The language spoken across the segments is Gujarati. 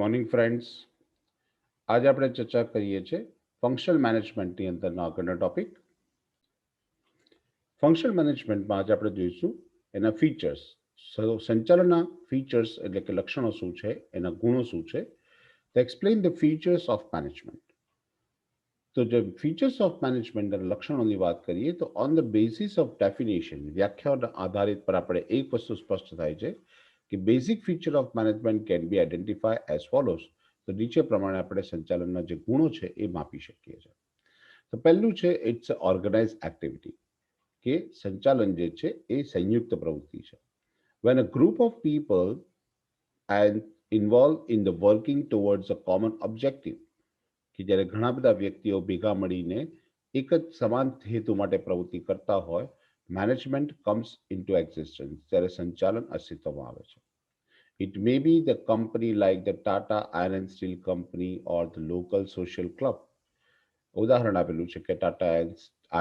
Morning friends. આજે આપણે ચર્ચા કરીએ છીએ ફંક્શનલ મેનેજમેન્ટની અંદરનો આગળનો ટોપિક. ફંક્શનલ મેનેજમેન્ટમાં આજે આપણે જોઈશું એના ફીચર્સ. સંચાલનના ફીચર્સ એટલે કે લક્ષણો શું છે, એના ગુણો શું છે. તો explain the features of management. તો જે ફીચર્સ ઓફ મેનેજમેન્ટના લક્ષણોની વાત કરીએ તો on the basis of definition, વ્યાખ્યાઓના આધારિત પર આપણે એક વસ્તુ સ્પષ્ટ થાય છે કે basic feature of management can be identify as follows. તો નીચે પ્રમાણે આપણે સંચાલનના જે ગુણો છે એ માપી શકીએ છીએ. તો પહેલું છે ઇટ્સ ઓર્ગેનાઇઝ એક્ટિવિટી, કે સંચાલન જે છે એ સંયુક્ત પ્રવૃત્તિ છે. Van a group of people and involve in the working towards a common objective, કે જ્યારે ઘણા બધા વ્યક્તિઓ ભેગા મળીને એક જ સમાન હેતુ માટે પ્રવૃત્તિ કરતા હોય, મેનેજમેન્ટ કમ્સ ઇન્ટુ એક્ઝિસ્ટન્સ, ત્યારે સંચાલન અસ્તિત્વમાં આવે છે. It may be the company like the Tata Iron Steel Company or the local social club. ઉદાહરણ આપેલું છે કે ટાટા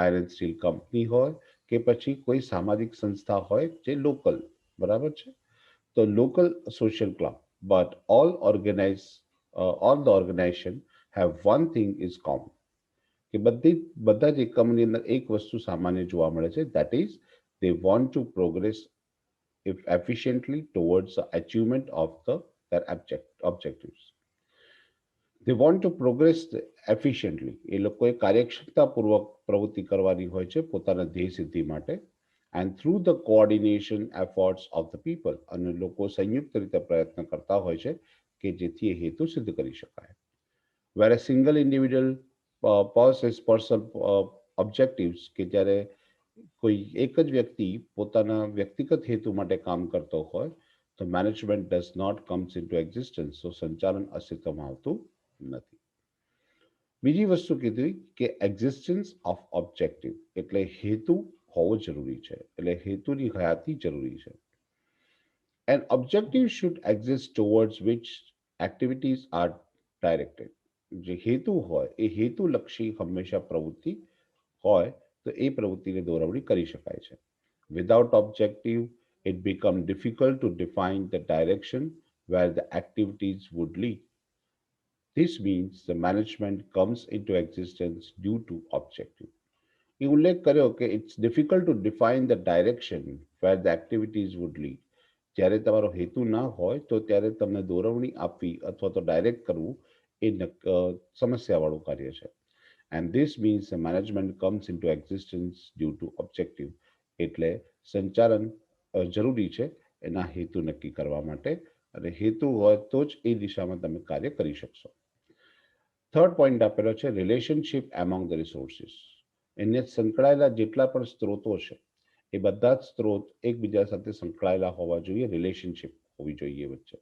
આયર્ન સ્ટીલ કંપની હોય કે પછી કોઈ સામાજિક સંસ્થા હોય જે લોકલ, બરાબર છે. તો local social club, but all the organization have one thing is common, કે બધા જ એકમની અંદર એક વસ્તુ સામાન્ય જોવા મળે છે, that is they want to progress if efficiently towards the achievement of their objectives. They want to progress efficiently. એ લોકોએ કાર્યક્ષમતાપૂર્વક પ્રવૃત્તિ કરવાની હોય છે પોતાના ધ્યેય સિદ્ધિ માટે. And through the coordination efforts of the people, અને લોકો સંયુક્ત રીતે પ્રયત્ન કરતા હોય છે કે જેથી એ હેતુ સિદ્ધ કરી શકાય. Where a single individual personal objectives, કે જ્યારે કોઈ એક જ વ્યક્તિ પોતાના વ્યક્તિગત હેતુ માટે કામ કરતો હોય તો management does not comes into existence, તો સંચાલન અસ્તિત્વમાં આવતું નથી. બીજી વસ્તુ કીધી કે એક્ઝિસ્ટન્સ ઓફ ઓબ્જેક્ટિવ, એટલે હેતુ હોવો જરૂરી છે, એટલે હેતુની હયાતી જરૂરી છે. And objective should exist towards which activities are directed. જે હેતુ હોય એ હેતુલક્ષી હંમેશા પ્રવૃત્તિ હોય તો એ પ્રવૃત્તિને દોરવણી કરી શકાય છે. Without objective it become difficult to define the direction where the activities would lead. This means the management comes into existence due to objective. એ ઉલ્લેખ કર્યો કે it's difficult to define the direction where the activities would lead. જ્યારે તમારો હેતુ ના હોય તો ત્યારે તમને દોરવણી આપવી અથવા તો ડાયરેક્ટ કરવું એ સમસ્યાવાળું કાર્ય છે. And this means the management comes into existence due to objective, એટલે સંચાલન જરૂરી છે એના હેતુ નક્કી કરવા માટે, અને હેતુ હોય તો જ એ દિશામાં તમે કાર્ય કરી શકશો. થર્ડ પોઈન્ટ આપેલો છે રિલેશનશિપ એમોંગ ધ રિસોર્સિસ. એને સંકળાયેલા જેટલા પણ સ્ત્રોતો છે એ બધા જ સ્ત્રોત એકબીજા સાથે સંકળાયેલા હોવા જોઈએ, રિલેશનશિપ હોવી જોઈએ વચ્ચે.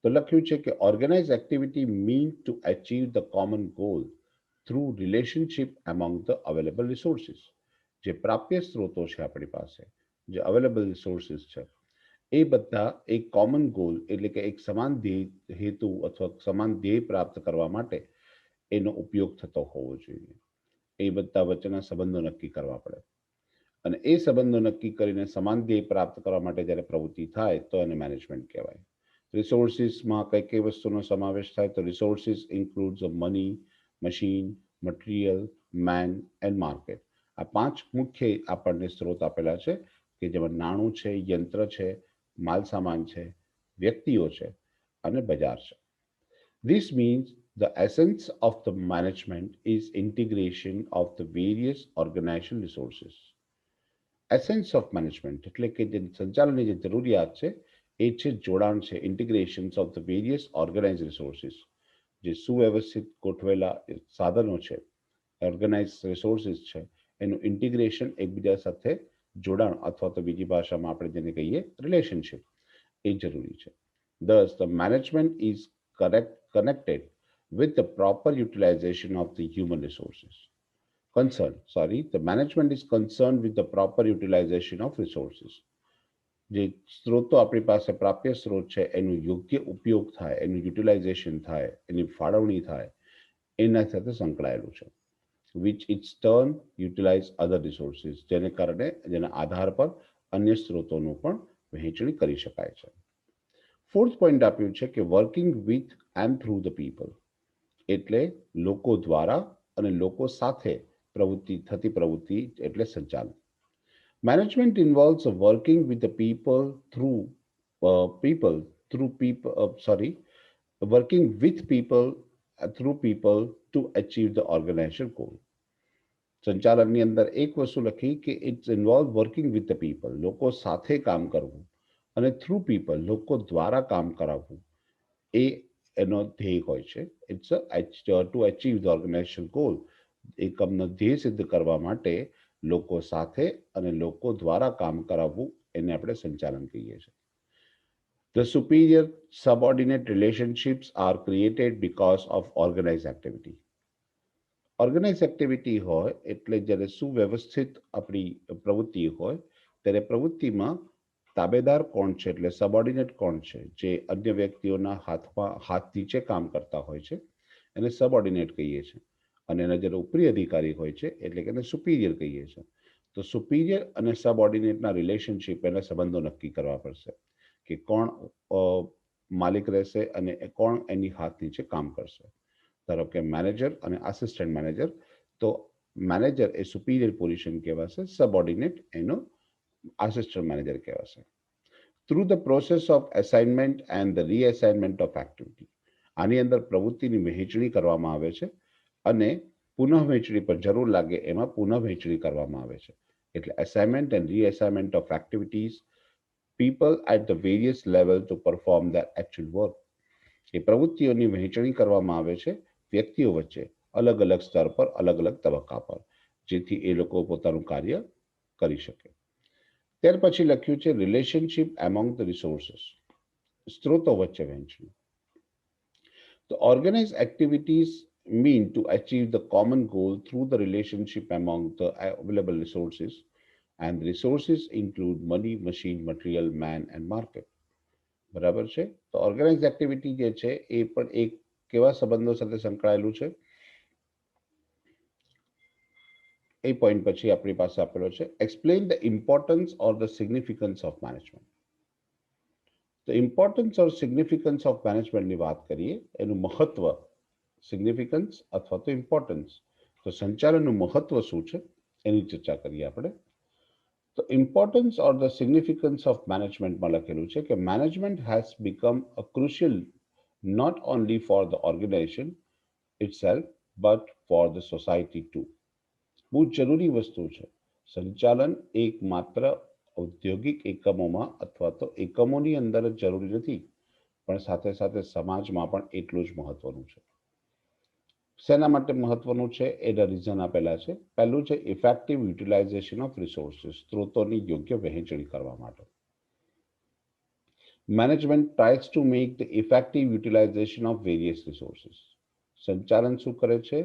તો લખ્યું છે કે organize activity mean to achieve the common goal through relationship among the available resources. જે પ્રાપ્ય સ્ત્રોતો છે આપણી પાસે, જે અવેલેબલ રિસોર્સિસ છે, એ બધા એક કોમન ગોલ એટલે કે એક સમાન ધ્યેય હેતુ અથવા સમાન ધ્યેય પ્રાપ્ત કરવા માટે એનો ઉપયોગ થતો હોવો જોઈએ. એ બધા વચ્ચેના સંબંધો નક્કી કરવા પડે, અને એ સંબંધો નક્કી કરીને સમાન ધ્યેય પ્રાપ્ત કરવા માટે જ્યારે પ્રવૃત્તિ થાય તો એને મેનેજમેન્ટ કહેવાય. રિસોર્સિસમાં કઈ કઈ વસ્તુનો સમાવેશ થાય, તો resources includes money, machine, material, man and market. આ પાંચ મુખ્ય આપણને સ્ત્રોત આપેલા છે કે જેમાં નાણું છે, યંત્ર છે, માલ સામાન છે, વ્યક્તિઓ છે અને બજાર છે. This means the essence of the management is integration of the various organizational resources. Essence of management એટલે કે જે સંચાલનની જે જરૂરિયાત છે એ છે જોડાણ છે, integrations of the various organise resources. જે સુવ્યવસ્થિત ગોઠવેલા સાધનો છે, ઓર્ગેનાઇઝ રિસોર્સિસ છે, એનું ઇન્ટિગ્રેશન એકબીજા સાથે જોડાણ અથવા તો બીજી ભાષામાં આપણે જેને કહીએ રિલેશનશિપ, એ જરૂરી છે. Thus, the management is connected with the proper utilization of the human resources. The management is concerned with the proper utilization of resources. જે સ્ત્રોતો આપણી પાસે પ્રાપ્ય સ્ત્રોત છે એનું યોગ્ય ઉપયોગ થાય, એનું યુટિલાઇઝેશન થાય, એની ફાળવણી થાય, એના સાથે સંકળાયેલું છે. which its turn utilize other resources, જેને કારણે જેના આધાર પર અન્ય સ્ત્રોતોનું પણ વહેંચણી કરી શકાય છે. ફોર્થ પોઈન્ટ આપ્યું છે કે working with and through the people. એટલે લોકો દ્વારા અને લોકો સાથે પ્રવૃત્તિ થતી પ્રવૃત્તિ એટલે સંચાલન. Management involves working with the people through people. Sorry, working with people through people to achieve the organization goal. સંચાલનની અંદર એક વસ્તુ લખી કે it's involve working with the people, લોકો સાથે કામ કરવું અને થ્રુ પીપલ, લોકો દ્વારા કામ કરાવવું, એ એનો ધ્યેય હોય છે. It's to achieve the organization goal. એકમનો ધ્યેય સિદ્ધ કરવા માટે લોકો સાથે અને લોકો દ્વારા કામ કરાવવું, એને આપણે સંચાલન કહીએ છીએ. The superior subordinate relationships are created because of organized activity. Organize activity હોય એટલે જ્યારે સુવ્યવસ્થિત આપણી પ્રવૃત્તિ હોય ત્યારે પ્રવૃત્તિમાં તાબેદાર કોણ છે એટલે સબઓર્ડિનેટ કોણ છે, જે અન્ય વ્યક્તિઓના હાથ નીચે કામ કરતા હોય છે એને સબઓર્ડિનેટ કહીએ છીએ. અને એના જ્યારે ઉપરી અધિકારી હોય છે એટલે કે એને સુપિરિયર કહીએ છીએ. તો સુપિરિયર અને સબઓર્ડિનેટના રિલેશનશિપ, એના સંબંધો નક્કી કરવા પડશે કે કોણ માલિક રહેશે અને કોણ એની હાથ નીચે કામ કરશે. ધારો કે મેનેજર અને આસિસ્ટન્ટ મેનેજર, તો મેનેજર એ સુપિરિયર પોઝિશન કહેવાશે, સબઓર્ડિનેટ એનો આસિસ્ટન્ટ મેનેજર કહેવાશે. Through the process of assignment and the reassignment of activity. આની અંદર પ્રવૃત્તિની વહેંચણી કરવામાં આવે છે અને પુનઃ વહેંચણી પર જરૂર લાગે એમાં પુનઃ વહેંચણી કરવામાં આવે છે. એટલે assignment and reassignment of activities people at the various level to perform their actual work. એ પ્રવૃત્તિઓની વહેંચણી કરવામાં આવે છે વ્યક્તિઓ વચ્ચે અલગ અલગ સ્તર પર, અલગ અલગ તબક્કા પર, જેથી એ લોકો પોતાનું કાર્ય કરી શકે. ત્યાર પછી લખ્યું છે રિલેશનશિપ એમોંગ ધ રિસોર્સિસ, સ્ત્રોતો વચ્ચે વહેંચણી. The organized activities mean to achieve the common goal through the relationship among the available resources, and the resources include money, machine, material, man and market. બરાબર છે. તો ઓર્ગેનાઇઝ એક્ટિવિટી જે છે એ પણ એક કેવા સંબંધો સાથે સંકળાયેલું છે એ પોઈન્ટ પછી આપણી પાસે આપેલો છે. Explain the importance or the significance of management. તો ઇમ્પોર્ટન્સ ઓર સિગ્નિફિકન્સ ઓફ મેનેજમેન્ટની વાત કરીએ, એનું મહત્વ, સિગ્નિફિકન્સ અથવા તો ઇમ્પોર્ટન્સ, તો સંચાલનનું મહત્વ શું છે એની ચર્ચા કરીએ આપણે. તો importance or the significance of મેનેજમેન્ટમાં લખેલું છે કે management has become a crucial not only for the organization itself but for the society too. બહુ જરૂરી વસ્તુ છે. સંચાલન એક માત્ર ઔદ્યોગિક એકમોમાં અથવા તો એકમોની અંદર જ જરૂરી નથી, પણ સાથે સાથે સમાજમાં પણ એટલું જ મહત્વનું છે. શેના માટે મહત્વનું છે એના રીઝન આપેલા છે. પહેલું છે ઇફેક્ટિવ યુટિલાઇઝેશન ઓફ રિસોર્સિસ, સ્ત્રોતોની યોગ્ય વહેંચણી કરવા માટે. Management tries to make the effective utilization of various resources. સંચાલન શું કરે છે?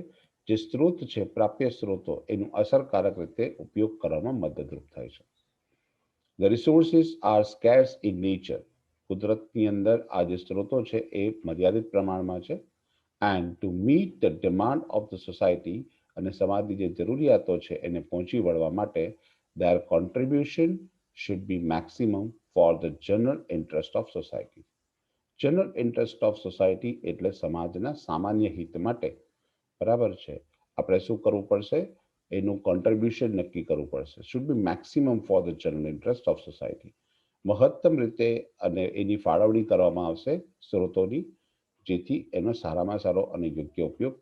જે સ્ત્રોત છે, પ્રાપ્ય સ્ત્રોતો, એનું અસરકારક રીતે ઉપયોગ કરવામાં મદદરૂપ થાય છે. The resources are scarce in nature. કુદરતની અંદર આ જે સ્ત્રોતો છે એ મર્યાદિત પ્રમાણમાં છે. And to meet the demand of the society, અને સમાજની જે જરૂરિયાતો છે એને પહોંચી વળવા માટે their contribution should be maximum for the general interest of society. General interest of society એટલે સમાજના સામાન્ય હિત માટે. બરાબર છે. આપણે શું કરવું પડશે? એનું કોન્ટ્રીબ્યુશન નક્કી કરવું પડશે. Should be maximum for the general interest of society. મહત્તમ રીતે અને એની ફાળવણી કરવામાં આવશે સ્ત્રોતોની, જેથી એનો સારામાં સારો અને યોગ્ય ઉપયોગ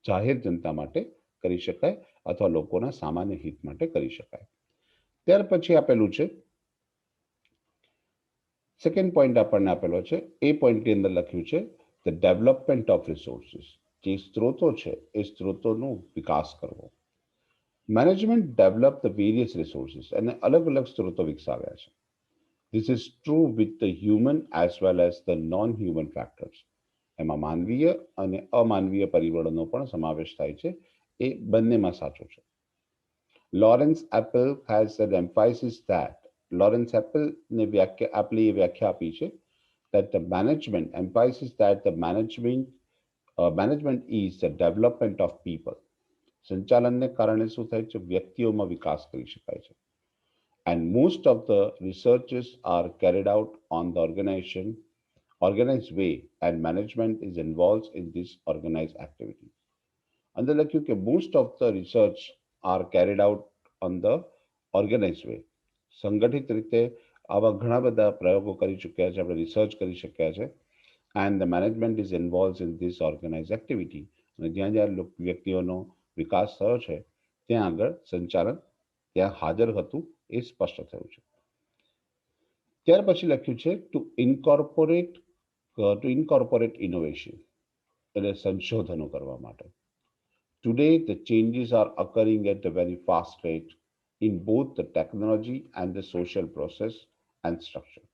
જાહેર જનતા માટે કરી શકાય અથવા લોકોના સામાન્ય હિત માટે કરી શકાય. ત્યાર પછી આપેલું છે સેકન્ડ પોઈન્ટ, આપણને આપેલો છે એ પોઈન્ટની અંદર લખ્યું છે ધ ડેવલપમેન્ટ ઓફ રિસોર્સિસ. જે સ્ત્રોતો છે એ સ્ત્રોતોનો વિકાસ કરવો. Management develop the various resources, અને અલગ અલગ સ્ત્રોતો વિકસાવ્યા છે. This is true with the human as well as the non human factors. એમાં માનવીય અને અમાનવીય પરિબળોનો પણ સમાવેશ થાય છે. એ બંનેમાં સાચું છે. Lawrence Appley has an emphasis that, Lawrence એપલને આપેલી એ વ્યાખ્યા આપી છે that the management emphasizes that the management is the development of people. સંચાલનને કારણે શું થાય છે? વ્યક્તિઓમાં વિકાસ કરી શકાય છે. And most of the researches are carried out on the organized way, and management is involved in this organized activity. અંદર લખ્યું કે most of the research are carried out on the organized way. સંગઠિત રીતે આવા ઘણા બધા પ્રયોગો કરી ચૂક્યા છે, આપણે રિસર્ચ કરી શક્યા છે. and the management is involved in this organized activity. અને જ્યાં જ્યાં વ્યક્તિઓનો વિકાસ થયો છે ત્યાં આગળ સંચાલન ત્યાં હાજર હતું એ સ્પષ્ટ થયું છે. ત્યાર પછી લખ્યું છે ટુ ઇન્કોર્પોરેટ ઇનોવેશન, એટલે સંશોધનો કરવા માટે. Today, the changes are occurring at a very fast rate in both the technology and the social process and structure.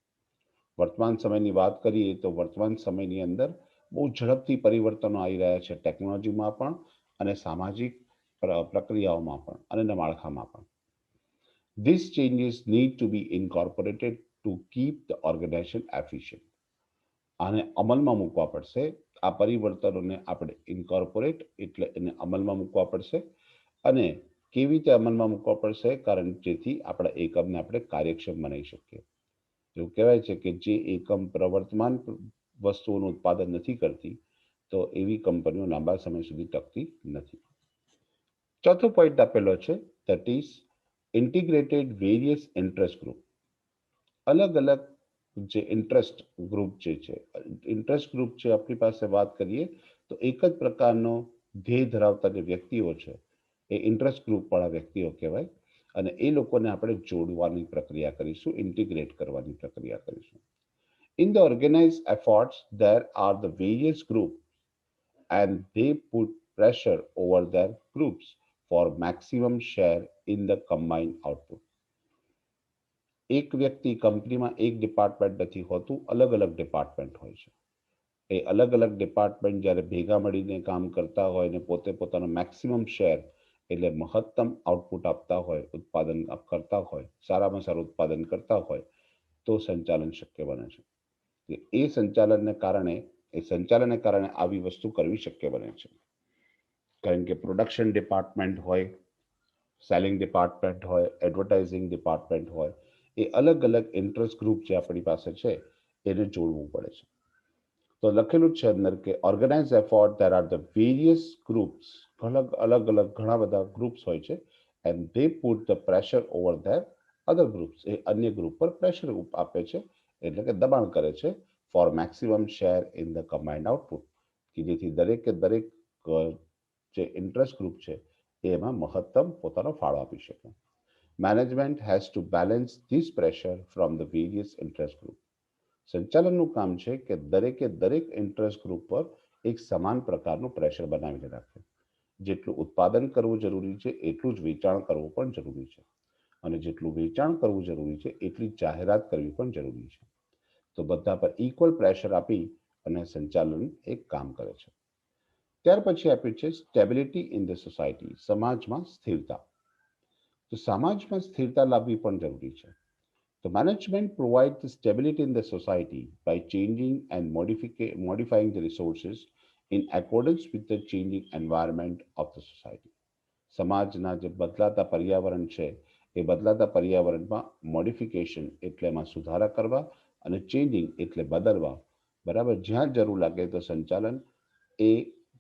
વર્તમાન સમયની વાત કરીએ તો વર્તમાન સમયની અંદર બહુ ઝડપથી પરિવર્તનો આવી રહ્યા છે, ટેકનોલોજીમાં પણ અને સામાજિક પ્રક્રિયાઓમાં પણ અને માળખામાં પણ. These changes need to be incorporated to keep the organization efficient. આને અમલમાં મૂકવા પડશે. આ પરિવર્તનોને આપણે ઇન્કોર્પોરેટ એટલે એને અમલમાં મૂકવા પડશે. અને કેવી રીતે અમલમાં મૂકવા પડશે? કારણ જેથી આપણા એકમને આપણે કાર્યક્ષમ બનાવી શકીએ. એવું કહેવાય છે કે જે એકમ પ્રવર્તમાન વસ્તુઓનું ઉત્પાદન નથી કરતી તો એવી કંપનીઓ લાંબા સમય સુધી ટકતી નથી. ચોથો પોઈન્ટ આપેલો છે, that is integrated various interest group. અલગ અલગ જે ઇન્ટરેસ્ટ ગ્રુપ જે છે, ઇન્ટરેસ્ટ ગ્રુપ છે આપણી પાસે વાત કરીએ તો એક જ પ્રકારનો ધ્યેય ધરાવતા જે વ્યક્તિઓ છે એ ઇન્ટરેસ્ટ ગ્રુપવાળા વ્યક્તિઓ કહેવાય. અને એ લોકોને આપણે જોડવાની પ્રક્રિયા કરીશું, ઇન્ટિગ્રેટ કરવાની પ્રક્રિયા કરીશું. In the organize efforts there are the various groups and they put pressure over their groups for maximum share in the combined output. એક વ્યક્તિ કંપનીમાં એક ડિપાર્ટમેન્ટ નથી હોતું, અલગ અલગ ડિપાર્ટમેન્ટ હોય છે. એ અલગ અલગ ડિપાર્ટમેન્ટ જ્યારે ભેગા મળીને કામ કરતા હોય ને પોતે પોતાનો મેક્સિમમ શેર એટલે મહત્તમ આઉટપુટ આપતા હોય, ઉત્પાદન કરતા હોય, સારામાં સારું ઉત્પાદન કરતા હોય તો સંચાલન શક્ય બને છે. એ સંચાલનને કારણે આવી વસ્તુ કરવી શક્ય બને છે. કારણ કે પ્રોડક્શન ડિપાર્ટમેન્ટ હોય, સેલિંગ ડિપાર્ટમેન્ટ હોય, એડવર્ટાઇઝિંગ ડિપાર્ટમેન્ટ હોય, એ અલગ અલગ ઇન્ટરેસ્ટ ગ્રુપ જે આપણી પાસે છે એને જોડવું પડે છે. તો લખેલું છે અંદર કે organize effort there are the various groups, અલગ અલગ ઘણા બધા ગ્રુપ્સ હોય છે, and they put the pressure over their other groups. એ અન્ય ગ્રુપ પર પ્રેશર આપે છે, એટલે કે દબાણ કરે છે, for maximum share in the combined output, કે જેથી દરેકે દરેક જે ઇન્ટરેસ્ટ ગ્રુપ છે એમાં મહત્તમ પોતાનો ફાળો આપી શકે. Management has to balance this pressure from the various interest group. સંચાલનનું કામ છે કે દરેકે દરેક ઇન્ટરેસ્ટ ગ્રુપ પર એક સમાન પ્રકારનું પ્રેશર બનાવીને રાખે. જેટલું ઉત્પાદન કરવું જરૂરી છે એટલું જ વેચાણ કરવું પણ જરૂરી છે, અને જેટલું વેચાણ કરવું જરૂરી છે એટલી જાહેરાત કરવી પણ જરૂરી છે. તો બધા પર ઇક્વલ પ્રેશર આપી અને સંચાલન એક કામ કરે છે. ત્યાર પછી આપ્યું છે સ્ટેબિલિટી ઇન ધ સોસાયટી, સમાજમાં સ્થિરતા. તો સમાજમાં સ્થિરતા લાવવી પણ જરૂરી છે. The management provides the stability in the society by changing and modifying the resources in accordance with the changing environment of the society. સમાજના જે બદલાતા પર્યાવરણ છે એ બદલાતા પર્યાવરણમાં મોડિફિકેશન એટલે એમાં સુધારા કરવા અને ચેન્જિંગ એટલે બદલવા. બરાબર, જ્યાં જરૂર લાગે તો સંચાલન એ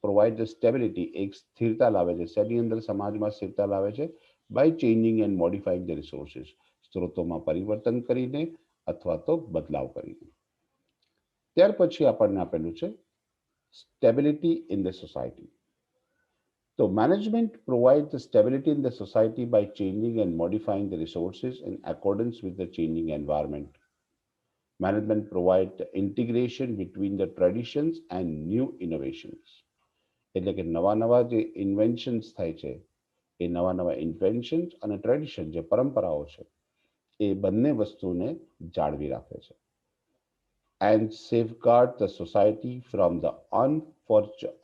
પ્રોવાઈડ ધ સ્ટેબિલિટી, એક સ્થિરતા લાવે છે. શેની અંદર સમાજમાં સ્થિરતા લાવે છે? By changing and modifying the resources, સ્ત્રોતોમાં પરિવર્તન કરીને અથવા તો બદલાવ કરીને. ત્યાર પછી આપણને આપેલું છે સ્ટેબિલિટી ઇન ધ સોસાયટી. તો management provide the stability in the society by changing and modifying the resources in accordance with the changing environment. Management provide the integration between the traditions and new innovations. એટલે કે નવા નવા જે ઇન્વેન્શન્સ થાય છે એ નવા નવા ઇન્વેન્શન્સ અને ટ્રેડિશન જે પરંપરાઓ છે એ બંને વસ્તુને જાળવી રાખે છે. And safeguard the society from the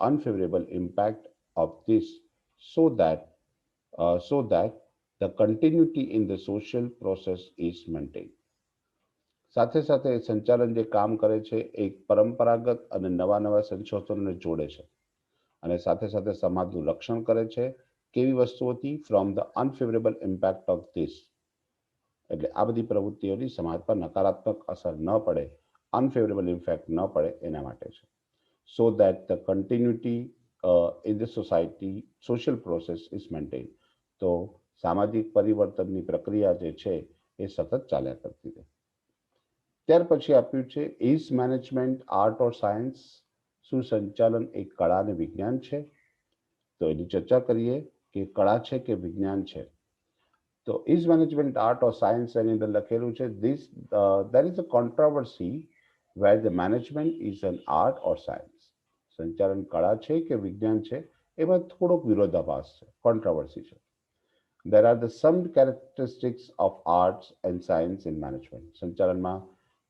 unfavorable impact of this so that the continuity in the social process is maintained. સાથે સાથે સંચાલન જે કામ કરે છે એ પરંપરાગત અને નવા નવા સંશોધનોને જોડે છે અને સાથે સાથે સમાજનું રક્ષણ કરે છે. કેવી વસ્તુઓથી? From the unfavourable impact of this, એટલે આ બધી પ્રવૃત્તિઓની સમાજ પર નકારાત્મક અસર ન પડે અનફેવરેબલ ઇમ્પેક્ટ ન પડે એના માટે છે. So that the continuity in the society social process is maintain. તો સામાજિક પરિવર્તનની પ્રક્રિયા જે છે એ સતત ચાલ્યા કરતી રહે. ત્યાર પછી આપ્યું છે is management art or science. શું સંચાલન એક કળા અને વિજ્ઞાન છે? તો એની ચર્ચા કરીએ કે કળા છે કે વિજ્ઞાન છે. તો is management art or science એની અંદર લખેલું છે this there is a controversy where the management is an art or science. સંચાલન કળા છે કે વિજ્ઞાન છે એમાં થોડોક વિરોધાભાસ છે, કોન્ટ્રોવર્સી છે. There are the some characteristics of arts and science in management. સંચાલનમાં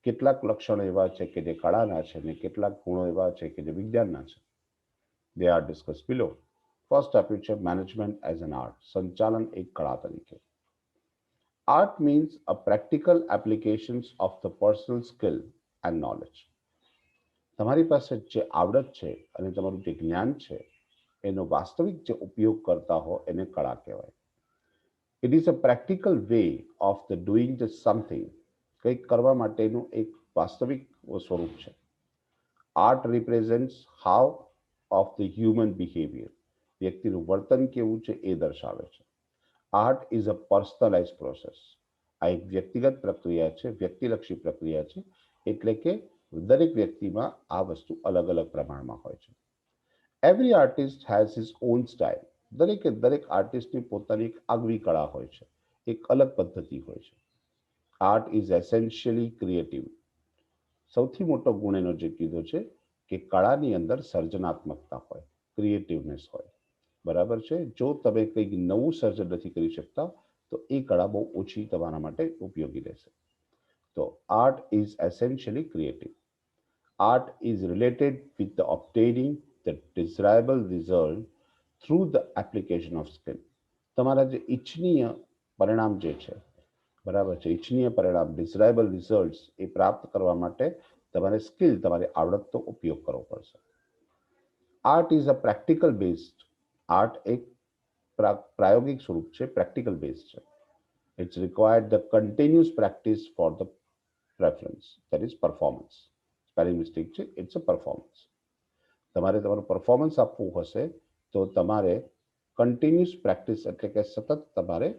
કેટલાક લક્ષણો એવા છે કે જે કળાના છે અને કેટલાક ગુણો એવા છે કે જે વિજ્ઞાનના છે. They are discussed below. First આપ્યું છે મેનેજમેન્ટ એઝ એન આર્ટ. સંચાલન એક કળા તરીકે. Art means uh practical applications of the personal skill and knowledge. તમારી પાસે જે આવડત છે અને તમારું જે જ્ઞાન છે એનો વાસ્તવિક જે ઉપયોગ કરતા હો એને કળા કહેવાય. It is a practical way of the doing the something. કંઈક કરવા માટેનું એક વાસ્તવિક સ્વરૂપ છે. Art represents how of the human behaviour. વ્યક્તિનું વર્તન કેવું છે એ દર્શાવે છે. Art is a personalise process. આ એક વ્યક્તિગત પ્રક્રિયા છે, વ્યક્તિલક્ષી પ્રક્રિયા છે. એટલે કે દરેક વ્યક્તિમાં આ વસ્તુ અલગ અલગ પ્રમાણમાં હોય છે. Every artist has his own style. દરેકે દરેક આર્ટિસ્ટની પોતાની એક આગવી કળા હોય છે, એક અલગ પદ્ધતિ હોય છે. Art is essentially creative. સૌથી મોટો ગુણ એનો જે કીધો છે કે કળાની અંદર સર્જનાત્મકતા હોય, ક્રિએટિવનેસ હોય. બરાબર છે. જો તમે કંઈક નવું સર્જન નથી કરી શકતા તો એ કળા બહુ ઓછી તમારા માટે ઉપયોગી રહેશે. તો art is essentially creative. Art is related with the obtaining the desirable result through the application of skill. તમારા જે ઈચ્છનીય પરિણામ જે છે, બરાબર છે, ઈચ્છનીય પરિણામ ડિઝાયરેબલ રિઝલ્ટ એ પ્રાપ્ત કરવા માટે તમારે સ્કિલ, તમારી આવડતનો ઉપયોગ કરવો પડશે. Art is a practical based. Art એક પ્રાયોગિક સ્વરૂપ છે, પ્રેક્ટિકલ બેઝ છે. It's required the continuous practice for the preference, that is performance. Spelling mistake છે, ઇટ્સ અ પરફોર્મન્સ. તમારે તમારું પરફોર્મન્સ આપવું હશે તો તમારે કન્ટિન્યુઅસ પ્રેક્ટિસ એટલે કે સતત તમારે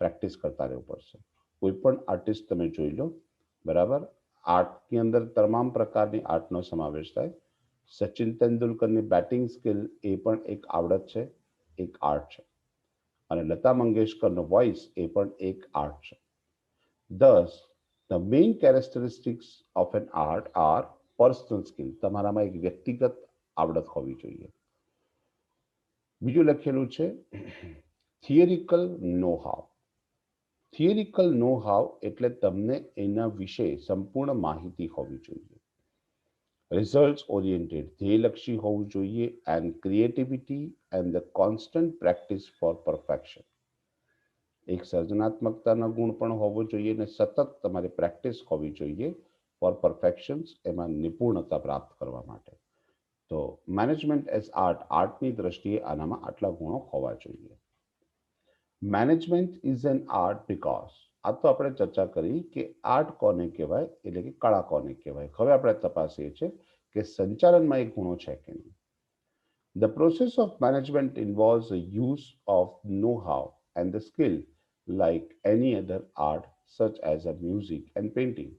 પ્રેક્ટિસ કરતા રહેવું પડશે. કોઈ પણ આર્ટિસ્ટ તમે જોઈ લો, બરાબર, આર્ટની અંદર તમામ પ્રકારની આર્ટનો સમાવેશ થાય. સચિન તેંડુલકરની બેટિંગ સ્કિલ એ પણ એક આવડત છે, એક આર્ટ છે. અને લતા મંગેશકરનો વોઇસ એ પણ એક આર્ટ છે. Thus the main characteristics of an art are personal skill. તમારામાં એક વ્યક્તિગત આવડત હોવી જોઈએ. બીજું લખેલું છે થિયરિકલ નો હાવ. થિયરિકલ નો હાવ એટલે તમને એના વિશે સંપૂર્ણ માહિતી હોવી જોઈએ. રિઝલ્ટ ઓરિએન્ટેડ, ધ્યેયલક્ષી હોવું જોઈએ. And creativity and the constant practice for perfection. એક સર્જનાત્મકતાનો ગુણ પણ હોવો જોઈએ અને સતત તમારે પ્રેક્ટિસ હોવી જોઈએ ફોર પરફેક્શન્સ, એમાં નિપુણતા પ્રાપ્ત કરવા માટે. તો મેનેજમેન્ટ એઝ આર્ટ, આર્ટની દ્રષ્ટિએ આનામાં આટલા ગુણો હોવા જોઈએ. Management is an art because, આ તો આપણે ચર્ચા કરી કે આર્ટ કોને કહેવાય એટલે કે કળા કોને કહેવાય. હવે આપણે તપાસીએ છીએ કે સંચાલનમાં એ ગુણો છે કે નહીં. The process of management involves the use of know-how and the skill like any other art, such as a music and painting.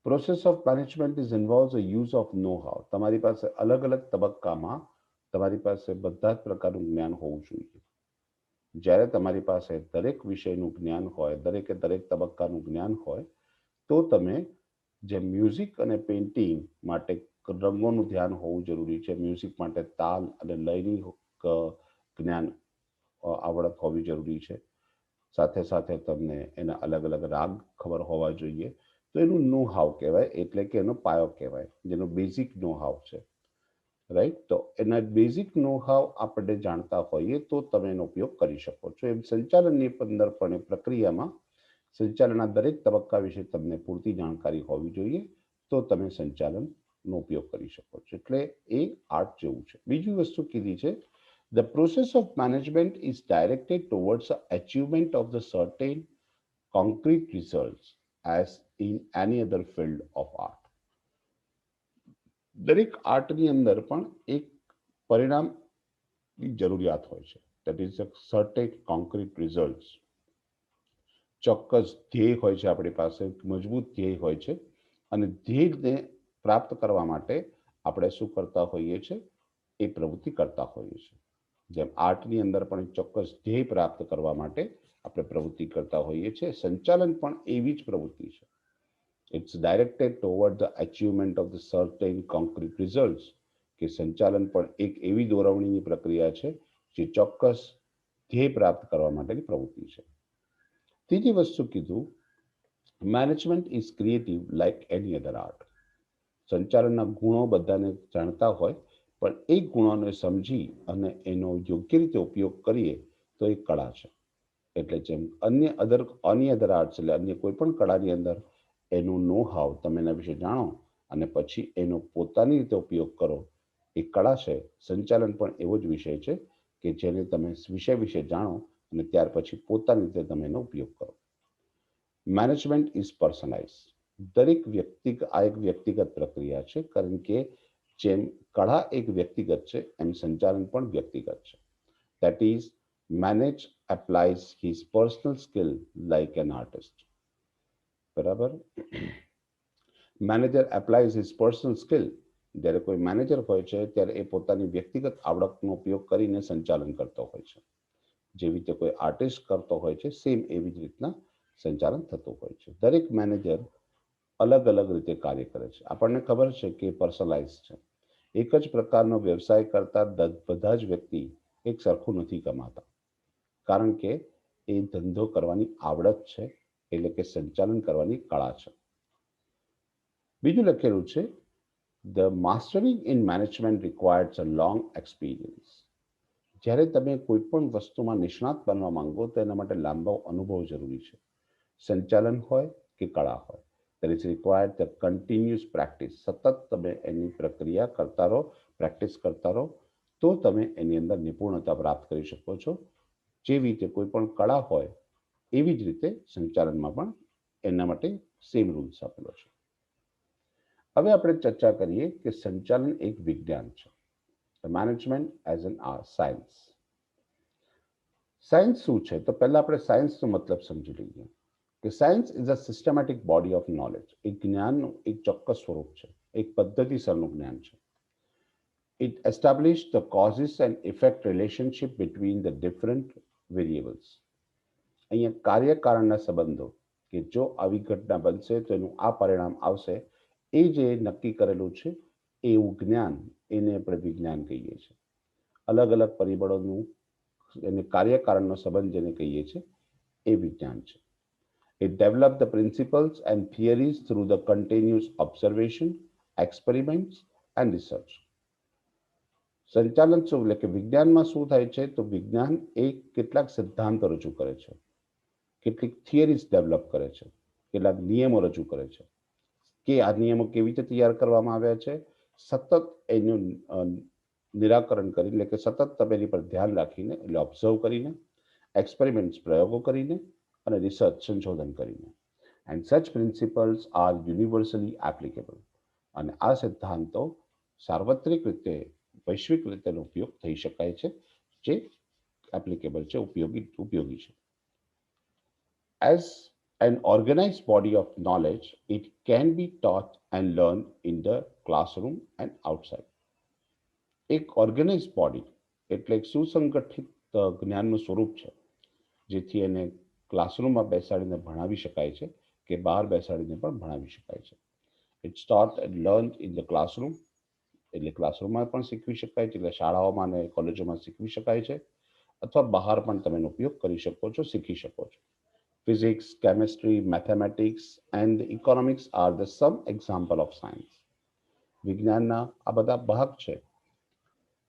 Process of management is involves the use of know-how. તમારી પાસે અલગ અલગ તબક્કામાં તમારી પાસે બધા જ પ્રકારનું જ્ઞાન હોવું જોઈએ. જ્યારે તમારી પાસે દરેક વિષયનું જ્ઞાન હોય, દરેકે દરેક તબક્કાનું જ્ઞાન હોય, તો તમે જે મ્યુઝિક અને પેઇન્ટિંગ માટે રંગોનું ધ્યાન હોવું જરૂરી છે. મ્યુઝિક માટે તાલ અને લયની જ્ઞાન આવડત હોવી જરૂરી છે. સાથે સાથે તમને એના અલગ અલગ રાગ ખબર હોવા જોઈએ. તો એનું નો હાવ કહેવાય, એટલે કે એનો પાયો કહેવાય, જેનો બેઝિક નો હાવ છે. રાઈટ. તો એના બેઝિક નો હાવ આપણે જાણતા હોઈએ તો તમે એનો ઉપયોગ કરી શકો છો. એમ સંચાલનની પંદરપણે પ્રક્રિયામાં સંચાલનના દરેક તબક્કા વિશે તમને પૂરતી જાણકારી હોવી જોઈએ તો તમે સંચાલનનો ઉપયોગ કરી શકો છો. એટલે એ આર્ટ જેવું છે. બીજી વસ્તુ કીધી છે the process of management is directed towards the achievement of the certain concrete results as in any other field of art. દરેક આર્ટની અંદર પણ એક પરિણામની જરૂરિયાત હોય છે. That is a certain concrete results. ચોક્કસ ધ્યેય હોય છે આપણી પાસે, મજબૂત ધ્યેય હોય છે, અને ધ્યેયને પ્રાપ્ત કરવા માટે આપણે શું કરતા હોઈએ છીએ, એ પ્રવૃત્તિ કરતા હોઈએ છીએ. જેમ આર્ટની અંદર પણ એક ચોક્કસ ધ્યેય પ્રાપ્ત કરવા માટે આપણે પ્રવૃત્તિ કરતા હોઈએ છીએ, સંચાલન પણ એવી જ પ્રવૃત્તિ છે. It's directed toward the achievement of the certain concrete results. કે સંચાલન પણ એક એવી દોરવણીની પ્રક્રિયા છે જે ચોક્કસ ધ્યેય પ્રાપ્ત કરવા માટેની પ્રવૃત્તિ છે. ત્રીજી વસ્તુ કીધું, management is creative like any other art. સંચાલનના ગુણો બધાને જાણતા હોય, પણ એ ગુણોને સમજી અને એનો યોગ્ય રીતે ઉપયોગ કરીએ તો એ કળા છે. એટલે જેમ અન્ય અધર આર્ટ્સ એટલે અન્ય કોઈ પણ કળાની અંદર એનું નો હાવ તમે એના વિશે જાણો અને પછી એનો પોતાની રીતે ઉપયોગ કરો, એ કળા છે. સંચાલન પણ એવો જ વિષય છે કે જેને તમે વિષય વિશે જાણો અને ત્યાર પછી પોતાની રીતે તમે એનો ઉપયોગ કરો. Management is personalise. દરેક આ એક વ્યક્તિગત પ્રક્રિયા છે, કારણ કે જેમ કળા એક વ્યક્તિગત છે એમ સંચાલન પણ વ્યક્તિગત છે. That is, manage applies his personal skill like an artist. બરાબર. Manager એપ્લાયઝ his personal skill. જ્યારે કોઈ મેનેજર હોય છે ત્યારે એ પોતાની વ્યક્તિગત આવડતનો ઉપયોગ કરીને સંચાલન કરતો હોય છે. જેવી રીતે કોઈ આર્ટિસ્ટ કરતો હોય છે, સેમ એવી જ રીતના સંચાલન થતું હોય છે. દરેક મેનેજર અલગ અલગ રીતે કાર્ય કરે છે. આપણને ખબર છે કે પર્સનલાઇઝ છે. એક જ પ્રકારનો વ્યવસાય કરતા બધા જ વ્યક્તિ એક સરખું નથી કમાતા, કારણ કે એ ધંધો કરવાની આવડત છે, એટલે કે સંચાલન કરવાની કળા છે. બીજું લખેલું છે, the mastering in management requires a long experience. જ્યારે તમે કોઈ પણ વસ્તુમાં નિષ્ણાત બનવા માંગો તો એના માટે લાંબો અનુભવ જરૂરી છે. સંચાલન હોય કે કળા હોય, there is required the continuous practice. સતત તમે એની પ્રક્રિયા કરતા રહો, પ્રેક્ટિસ કરતા રહો, તો તમે એની અંદર નિપુણતા પ્રાપ્ત કરી શકો છો. જેવી રીતે કોઈ પણ કળા હોય એવી જ રીતે સંચાલનમાં પણ એના માટે સેમ રૂલ્સ આપેલો છે. હવે આપણે ચર્ચા કરીએ કે સંચાલન એક વિજ્ઞાન છે. Management as an science. Science શું છે? તો પહેલા આપણે સાયન્સનો મતલબ સમજી લઈએ કે science is a systematic body of knowledge. એ જ્ઞાનનું એક ચોક્કસ સ્વરૂપ છે, એક પદ્ધતિસરનું જ્ઞાન છે. It established the causes and effect relationship between the different variables. અહીંયા કાર્યકારણના સંબંધો, કે જો આવી ઘટના બનશે તો એનું આ પરિણામ આવશે, એ જે નક્કી કરેલું છે એવું જ્ઞાન, એને આપણે વિજ્ઞાન કહીએ છીએ. અલગ અલગ પરિબળોનું એને કાર્યકારણનો સંબંધ જેને કહીએ છીએ એ વિજ્ઞાન છે. It developed the principles and theories through the continuous observation, experiments and research. સંચાલન શું એટલે કે વિજ્ઞાનમાં શું થાય છે? તો વિજ્ઞાન એક કેટલાક સિદ્ધાંતો રજૂ કરે છે, કેટલીક થિયરીઝ ડેવલપ કરે છે, કેટલાક નિયમો રજૂ કરે છે કે આ નિયમો કેવી રીતે તૈયાર કરવામાં આવ્યા છે. સતત એનું નિરાકરણ કરીને, એટલે કે સતત તમે એની પર ધ્યાન રાખીને, એટલે ઓબ્ઝર્વ કરીને, એક્સપેરિમેન્ટ્સ પ્રયોગો કરીને અને રિસર્ચ સંશોધન કરીને. એન્ડ સચ પ્રિન્સિપલ્સ આર યુનિવર્સલી એપ્લિકેબલ. અને આ સિદ્ધાંતો સાર્વત્રિક રીતે, વૈશ્વિક રીતે ઉપયોગ થઈ શકાય છે, જે એપ્લિકેબલ છે, ઉપયોગી છે. As an organized body of knowledge, it can be taught and learned in the classroom and outside. એક ઓર્ગેનાઇઝ બોડી એટલે એક સુસંગઠિત જ્ઞાનનું સ્વરૂપ છે, જેથી એને ક્લાસરૂમમાં બેસાડીને ભણાવી શકાય છે કે બહાર બેસાડીને પણ ભણાવી શકાય છે. It's taught and learn in the classroom, એટલે ક્લાસરૂમમાં પણ શીખવી શકાય છે, એટલે શાળાઓમાં અને કોલેજોમાં શીખવી શકાય છે, અથવા બહાર પણ તમે એનો ઉપયોગ કરી શકો છો, શીખી શકો છો. Physics, chemistry, mathematics and economics are the some example of science. વિજ્ઞાનના આ બધા ભાગ છે,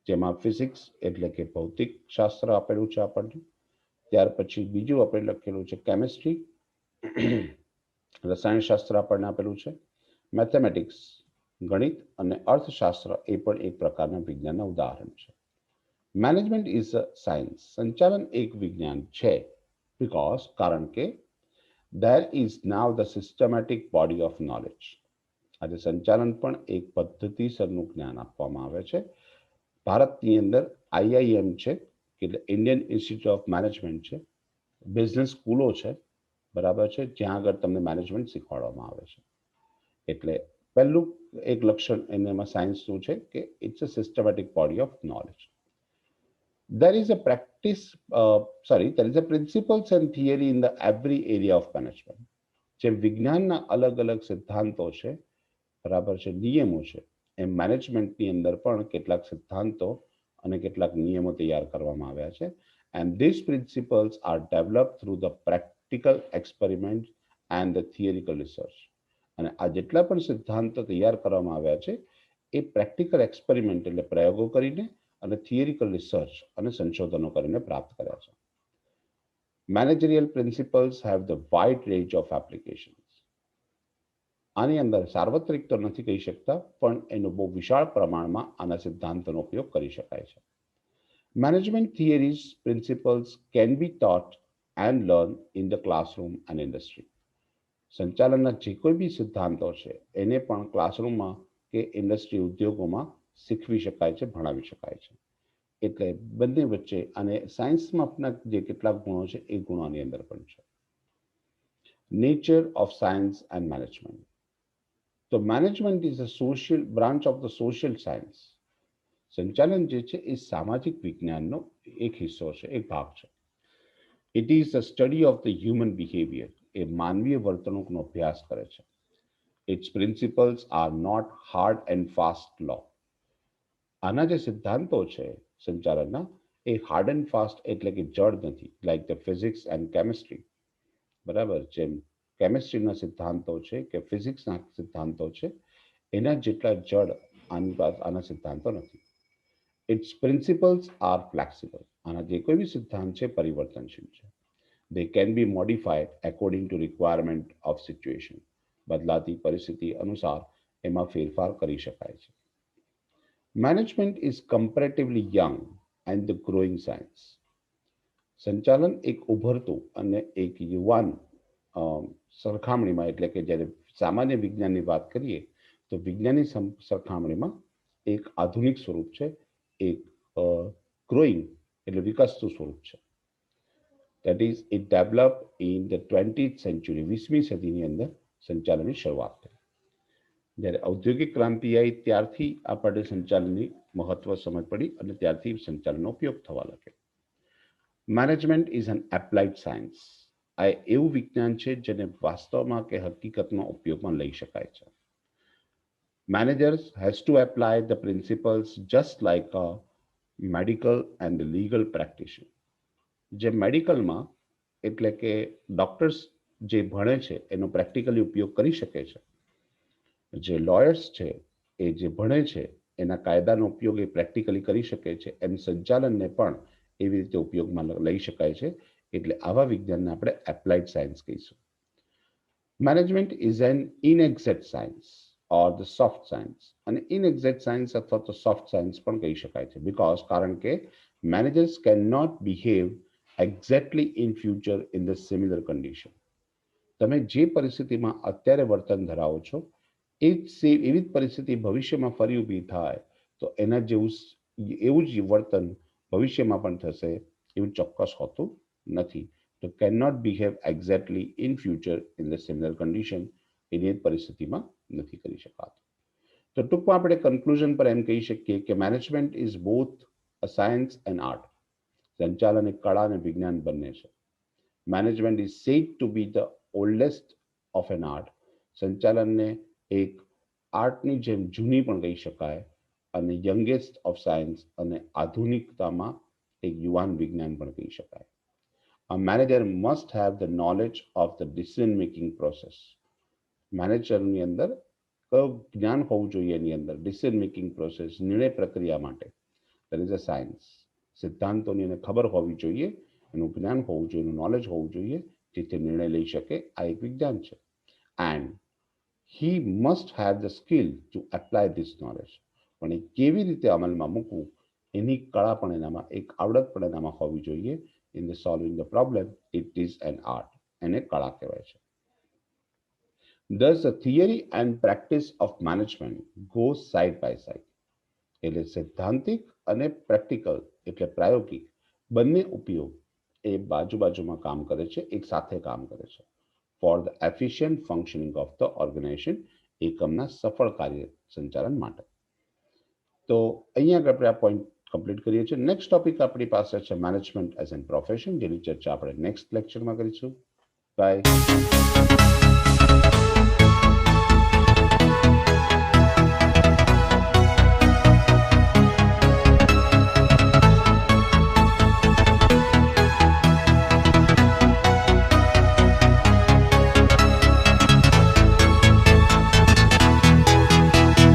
જેમાં ફિઝિક્સ એટલે કે ભૌતિક શાસ્ત્ર આપેલું છે આપણને. ત્યાર પછી બીજું આપણે લખેલું છે કેમિસ્ટ્રી, રસાયણશાસ્ત્ર આપણને આપેલું છે. મેથેમેટિક્સ, ગણિત અને અર્થશાસ્ત્ર એ પણ એક પ્રકારના વિજ્ઞાનના ઉદાહરણ છે. Management is a science. સંચાલન એક વિજ્ઞાન છે, because કારણ કે There is now the systematic body of knowledge. આજે સંચાલન પણ એક પદ્ધતિસરનું જ્ઞાન આપવામાં આવે છે. ભારતની અંદર આઈઆઈએમ છે, એટલે ઇન્ડિયન ઇન્સ્ટિટ્યૂટ ઓફ મેનેજમેન્ટ છે, બિઝનેસ સ્કૂલો છે, બરાબર છે, જ્યાં આગળ તમને મેનેજમેન્ટ શીખવાડવામાં આવે છે. એટલે પહેલું એક લક્ષણ એનામાં સાયન્સનું છે કે it's a systematic body of knowledge. There is a there is a principles and theory in the every area of management. જે વિજ્ઞાનના અલગ અલગ સિદ્ધાંતો છે, બરાબર છે, નિયમો છે, એમ મેનેજમેન્ટની અંદર પણ કેટલાક સિદ્ધાંતો અને કેટલાક નિયમો તૈયાર કરવામાં આવ્યા છે. And this principles are develop through the practical experiment and the theoretical research. અને આ જેટલા પણ સિદ્ધાંતો તૈયાર કરવામાં આવ્યા છે એ પ્રેક્ટિકલ એક્સપેરિમેન્ટ એટલે પ્રયોગો કરીને અને થિયરિકલ રિસર્ચ અને સંશોધનો કરીને પ્રાપ્ત કર્યા છે. Managerial principles have the wide range of applications. આની અંદર સાર્વત્રિક તો નથી કહી શકતા, પણ એનો બહુ વિશાળ પ્રમાણમાં આના સિદ્ધાંતોનો ઉપયોગ કરી શકાય છે. Management theories principles can be taught and learn in the classroom and industry. સંચાલનના જે કોઈ બી સિદ્ધાંતો છે એને પણ ક્લાસરૂમમાં કે ઇન્ડસ્ટ્રી ઉદ્યોગોમાં શીખવી શકાય છે, ભણાવી શકાય છે. એટલે બંને વચ્ચે અને સાયન્સમાં જે કેટલાક ગુણો છે એ ગુણો આની અંદર પણ છે. Nature of science and management. તો management is a social branch of the social science. સંચાલન જે છે એ સામાજિક વિજ્ઞાનનો એક હિસ્સો છે, એક ભાગ છે. It is the study of the human behaviour. એ માનવીય વર્તણૂકનો અભ્યાસ કરે છે. Its principles are not hard and fast law. આના જે સિદ્ધાંતો છે સંચાલનના, એ હાર્ડ એન્ડ ફાસ્ટ એટલે કે જડ નથી, like the physics and chemistry. બરાબર, જેમ કેમિસ્ટ્રીના સિદ્ધાંતો છે કે ફિઝિક્સના સિદ્ધાંતો છે, એના જેટલા જડ આના સિદ્ધાંતો નથી. It's principles are flexible. આના જે કોઈ બી સિદ્ધાંત છે પરિવર્તનશીલ છે. They can be modified according to requirement of situation. બદલાતી પરિસ્થિતિ અનુસાર એમાં ફેરફાર કરી શકાય છે. Management is comparatively young and the growing science. સંચાલન એક ઉભરતું અને એક યુવાન સરખામણીમાં, એટલે કે જ્યારે સામાન્ય વિજ્ઞાનની વાત કરીએ તો વિજ્ઞાનની સરખામણીમાં એક આધુનિક સ્વરૂપ છે, એક ગ્રોઈંગ એટલે વિકસતું સ્વરૂપ છે. That is, it developed in the 20th century. 20મી સદીની અંદર સંચાલનની શરૂઆત થઈ. જ્યારે ઔદ્યોગિક ક્રાંતિ આવી ત્યારથી આપણને સંચાલનની મહત્વ સમજ પડી અને ત્યારથી સંચાલનનો ઉપયોગ થવા લાગ્યો. Management is N applied science. આ એવું વિજ્ઞાન છે જેને વાસ્તવમાં કે હકીકતમાં ઉપયોગમાં લઈ શકાય છે. Managers has to apply the principles just like a medical and legal practitioner. જે મેડિકલમાં એટલે કે ડૉક્ટર્સ જે ભણે છે એનો પ્રેક્ટિકલી ઉપયોગ કરી શકે છે, જે લોયર્સ છે એ જે ભણે છે એના કાયદાનો ઉપયોગ એ પ્રેક્ટિકલી કરી શકે છે, એમ સંચાલનને પણ એવી રીતે ઉપયોગમાં લઈ શકાય છે. એટલે આવા વિજ્ઞાનને આપણે એપ્લાઇડ સાયન્સ કહીશું. Management is an inexact science or the soft science. અને ઇનએક્ઝેક્ટ સાયન્સ અથવા તો સોફ્ટ સાયન્સ પણ કહી શકાય છે, બિકોઝ કારણ કે managers can not behave exactly in future in the similar condition. તમે જે પરિસ્થિતિમાં અત્યારે વર્તન ધરાવો છો એ એવી જ પરિસ્થિતિ ભવિષ્યમાં ફરી ઊભી થાય તો એના જેવું એવું જ વર્તન ભવિષ્યમાં પણ થશે એવું ચોક્કસ હોતું નથી. તો can not behave exactly in future in the similar condition. એની પરિસ્થિતિમાં નથી કરી શકાતું. તો ટૂંકમાં આપણે કન્ક્લુઝન પર એમ કહી શકીએ કે management is both a science and art. સંચાલન એક કળા અને વિજ્ઞાન બંને છે. Management is said to be the oldest of an art. સંચાલનને એક આર્ટની જેમ જૂની પણ કહી શકાય અને યંગેસ્ટ ઓફ સાયન્સ અને આધુનિકતામાં એક યુવાન વિજ્ઞાન પણ કહી શકાય. A manager must have the knowledge of the decision making process. મેનેજરની અંદર કયું જ્ઞાન હોવું જોઈએ, એની અંદર ડિસિઝન મેકિંગ પ્રોસેસ, નિર્ણય પ્રક્રિયા માટે. That is a science. સિદ્ધાંતોની એને ખબર હોવી જોઈએ, એનું જ્ઞાન હોવું જોઈએ, એનું નોલેજ હોવું જોઈએ, જેથી નિર્ણય લઈ શકે. આ એક વિજ્ઞાન છે. And he must have the skill to apply this knowledge. પણ એ કેવી રીતે અમલમાં મૂકવું એની કળા પણ એનામાં, એક આવડત પણ એનામાં હોવી જોઈએ. In the solving the problem it is an art. એને કળા કહેવાય છે. Thus, the theory and practice of management goes side by side. એટલે સૈદ્ધાંતિક અને પ્રેક્ટિકલ એટલે પ્રાયોગિક બંને ઉપયોગ એ બાજુમાં કામ કરે છે, એક સાથે કામ કરે છે. For the efficient functioning of the organization, એકમના સફળ કાર્ય સંચાલન માટે. તો અહીંયા આગળ આપણે આ પોઈન્ટ કમ્પ્લીટ કરીએ છીએ. નેક્સ્ટ ટોપિક આપણી પાસે છે મેનેજમેન્ટ એઝ એન પ્રોફેશન, જેની ચર્ચા આપણે નેક્સ્ટ લેક્ચરમાં કરીશું. બાય.